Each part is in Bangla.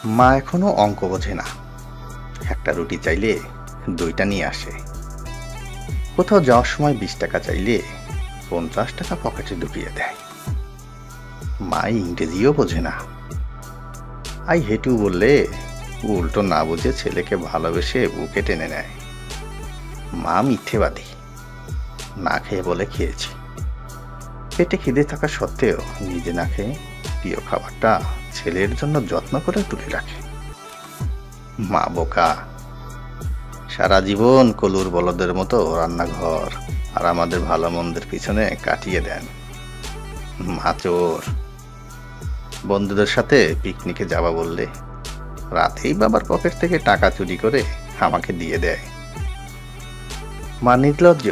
মা এখনো অঙ্ক বোঝে না। একটা রুটি চাইলে 2টা নিয়ে আসে। কোথাও যাওয়ার সময় 20 টাকা চাইলে 50 টাকা পকেটে ঢুকিয়ে দেয়। মা ইংরেজিও বোঝে না। আই হেট ইউ বললে উল্টো না বুঝে ছেলেকে ভালোবেসে বুকে টেনে নেয়। মা মিথ্যেবাদী। না খেয়ে বলে খেয়েছি। পেটে খিদে থাকা সত্ত্বেও নিজে না খেয়ে প্রিয় খাবারটা ছেলের জন্য যত্ন করে তুলে রাখে। মা বোকা। সারা জীবন কলুর বলদের মতো রান্নাঘর আর আমাদের ভালো মন্দের পিছনে কাটিয়ে দেন। মা চোর। বন্ধুদের সাথে পিকনিকে যাওয়া বললে রাতেই বাবার পকেট থেকে টাকা চুরি করে আমাকে দিয়ে দেয়। মা নির্লজ্জ।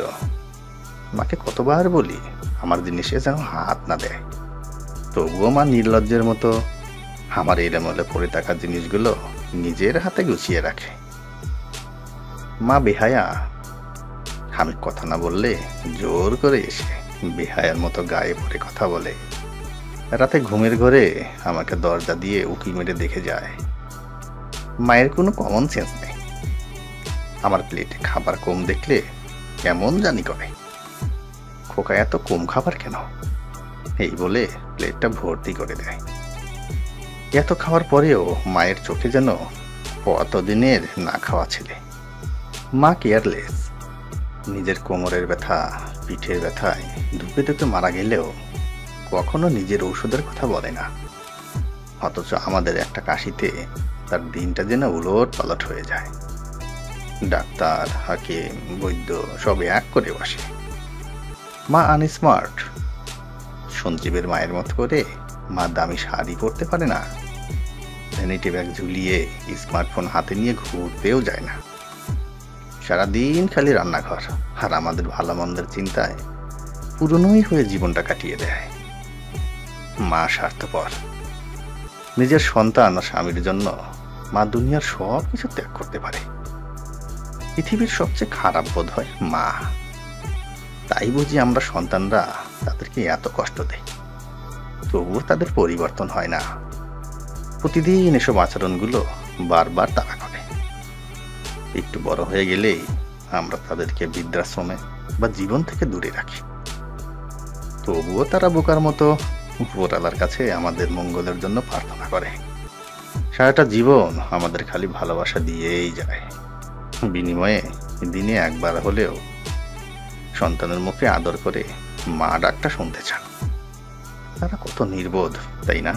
মাকে কতবার বলি আমার জিনিসে যেন হাত না দেয়, তবুও মা নির্লজ্জের মতো আমার এলোমেলো পড়ে থাকা জিনিসগুলো নিজের হাতে গুছিয়ে রাখে। মা বেহায়া। আমি কথা না বললে জোর করে এসে বেহায়ার মতো গায়ে পড়ে কথা বলে। রাতে ঘুমের ঘরে আমাকে দরজা দিয়ে উকি মেরে দেখে যায়। মায়ের কোনো কমন সেন্স নেই। আমার প্লেটে খাবার কম দেখলে কেমন জানি করে। খোকা এত কম খাবার কেন, এই বলে প্লেটটা ভর্তি করে দেয়। এত খাওয়ার পরেও মায়ের চোখে যেন কতদিনের না খাওয়া ছেলে। মা কেয়ারলেস। নিজের কোমরের ব্যথা, পিঠের ব্যথায় ধুপে ধুপে মারা গেলেও কখনো নিজের ঔষধের কথা বলে না। অথচ আমাদের একটা কাশিতে তার দিনটা যেন উলট পালট হয়ে যায়। ডাক্তার, হাকিম, বৈদ্য সব এক করে বসে। মা আনস্মার্ট। সঞ্জীবের মায়ের মতো করে মা দামি শাড়ি পরতে পারে না। ভ্যানিটি ব্যাগ ঝুলিয়ে স্মার্টফোন হাতে নিয়ে ঘুরতেও যায় না। সারাদিন খালি রান্নাঘর আর আমাদের ভালো মন্দের চিন্তায় পুরনোই হয়ে জীবনটা কাটিয়ে দেয়। মা স্বার্থপর। নিজের সন্তান ও স্বামীর জন্য মা দুনিয়ার সব কিছু ত্যাগ করতে পারে। পৃথিবীর সবচেয়ে খারাপ বোধ হয় মা। তাই বুঝি আমরা সন্তানরা তাদেরকে এত কষ্ট দেয়, তবুও তাদের পরিবর্তন হয় না। প্রতিদিন এসব আচরণগুলো বারবার তারা করে। একটু বড় হয়ে গেলেই আমরা তাদেরকে বৃদ্ধাশ্রমে বা জীবন থেকে দূরে রাখি। তবুও তারা বোকার মতো উপরওয়ালার কাছে আমাদের মঙ্গলের জন্য প্রার্থনা করে। সারাটা জীবন আমাদের খালি ভালোবাসা দিয়েই যায়। বিনিময়ে দিনে একবার হলেও সন্তানের মুখে আদর করে মা ডাকটা শুনতে চান। তারা কত নির্বোধ, তাই না?